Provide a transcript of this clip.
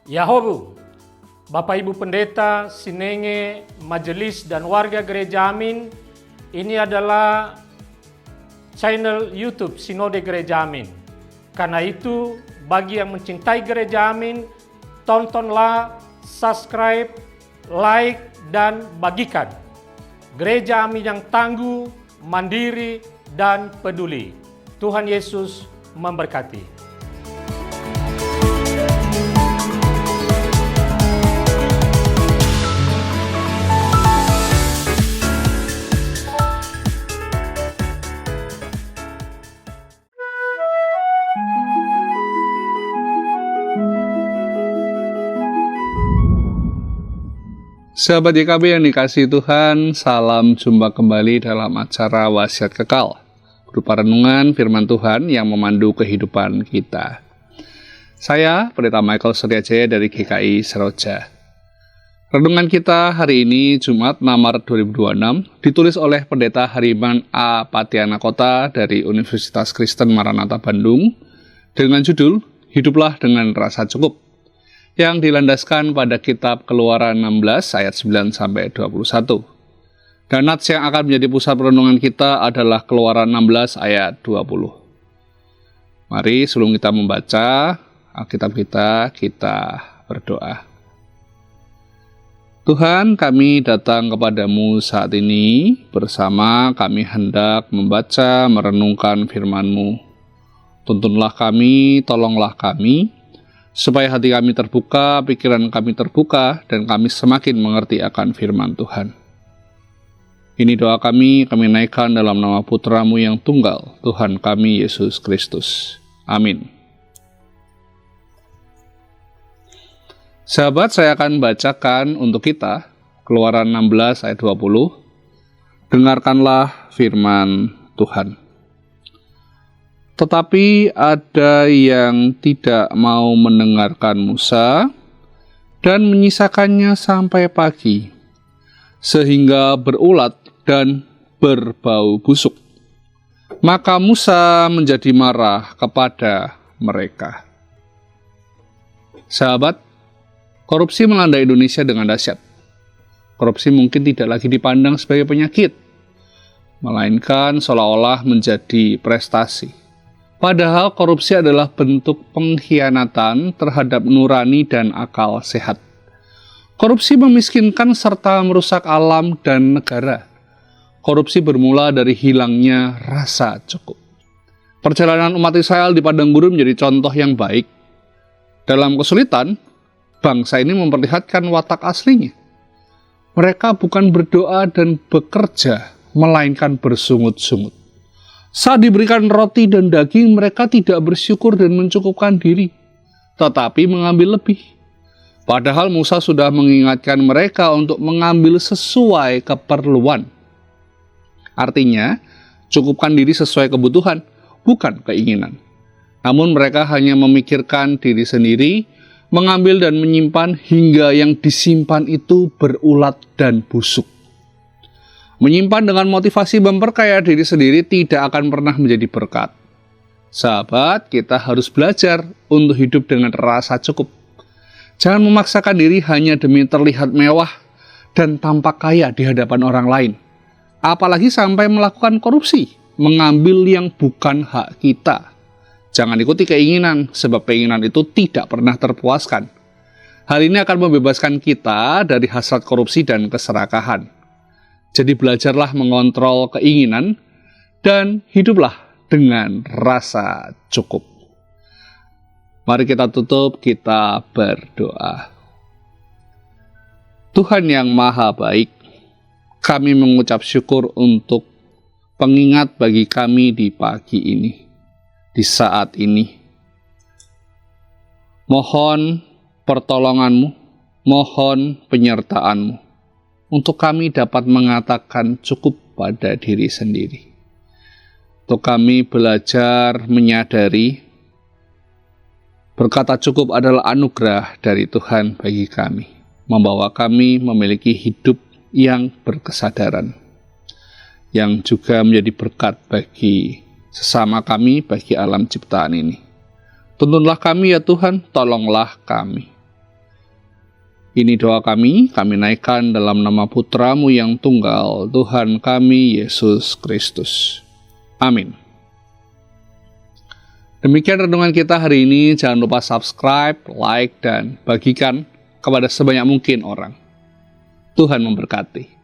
Yahobu, Bapak Ibu Pendeta, Sinenge, Majelis dan warga Gereja Amin, ini adalah channel YouTube Sinode Gereja Amin. Karena itu, bagi yang mencintai Gereja Amin, tontonlah, subscribe, like, dan bagikan. Gereja Amin yang tangguh, mandiri, dan peduli. Tuhan Yesus memberkati. Sahabat YKB yang dikasihi Tuhan, salam jumpa kembali dalam acara Wasiat Kekal, berupa renungan firman Tuhan yang memandu kehidupan kita. Saya, Pendeta Michael Suryajaya dari GKI Seroja. Renungan kita hari ini, Jumat 6 Maret 2026, ditulis oleh Pendeta Hariman A. Patianakota dari Universitas Kristen Maranatha Bandung, dengan judul, Hiduplah dengan Rasa Cukup, yang dilandaskan pada kitab Keluaran 16 ayat 9-21. Dan nats yang akan menjadi pusat perenungan kita adalah Keluaran 16 ayat 20. Mari sebelum kita membaca Alkitab kita berdoa. Tuhan, kami datang kepadamu saat ini bersama kami hendak membaca, merenungkan firman-Mu. Tuntunlah kami, tolonglah kami, supaya hati kami terbuka, pikiran kami terbuka, dan kami semakin mengerti akan firman Tuhan. Ini doa kami naikkan dalam nama Putra-Mu yang tunggal, Tuhan kami Yesus Kristus. Amin. Sahabat, saya akan bacakan untuk kita Keluaran 16 ayat 20. Dengarkanlah firman Tuhan. Tetapi ada yang tidak mau mendengarkan Musa dan menyisakannya sampai pagi, sehingga berulat dan berbau busuk. Maka Musa menjadi marah kepada mereka. Sahabat, korupsi melanda Indonesia dengan dahsyat. Korupsi mungkin tidak lagi dipandang sebagai penyakit, melainkan seolah-olah menjadi prestasi. Padahal korupsi adalah bentuk pengkhianatan terhadap nurani dan akal sehat. Korupsi memiskinkan serta merusak alam dan negara. Korupsi bermula dari hilangnya rasa cukup. Perjalanan umat Israel di padang gurun menjadi contoh yang baik. Dalam kesulitan, bangsa ini memperlihatkan watak aslinya. Mereka bukan berdoa dan bekerja, melainkan bersungut-sungut. Saat diberikan roti dan daging, mereka tidak bersyukur dan mencukupkan diri, tetapi mengambil lebih. Padahal Musa sudah mengingatkan mereka untuk mengambil sesuai keperluan. Artinya, cukupkan diri sesuai kebutuhan, bukan keinginan. Namun mereka hanya memikirkan diri sendiri, mengambil dan menyimpan hingga yang disimpan itu berulat dan busuk. Menyimpan dengan motivasi memperkaya diri sendiri tidak akan pernah menjadi berkat. Sahabat, kita harus belajar untuk hidup dengan rasa cukup. Jangan memaksakan diri hanya demi terlihat mewah dan tampak kaya di hadapan orang lain. Apalagi sampai melakukan korupsi, mengambil yang bukan hak kita. Jangan ikuti keinginan, sebab keinginan itu tidak pernah terpuaskan. Hal ini akan membebaskan kita dari hasrat korupsi dan keserakahan. Jadi belajarlah mengontrol keinginan dan hiduplah dengan rasa cukup. Mari kita tutup, kita berdoa. Tuhan yang Maha Baik, kami mengucap syukur untuk pengingat bagi kami di pagi ini, di saat ini. Mohon pertolongan-Mu, mohon penyertaan-Mu, untuk kami dapat mengatakan cukup pada diri sendiri. Untuk kami belajar menyadari berkata cukup adalah anugerah dari Tuhan bagi kami, membawa kami memiliki hidup yang berkesadaran, yang juga menjadi berkat bagi sesama kami, bagi alam ciptaan ini. Tuntunlah kami ya Tuhan, tolonglah kami. Ini doa kami naikkan dalam nama Putra-Mu yang tunggal, Tuhan kami, Yesus Kristus. Amin. Demikian renungan kita hari ini. Jangan lupa subscribe, like, dan bagikan kepada sebanyak mungkin orang. Tuhan memberkati.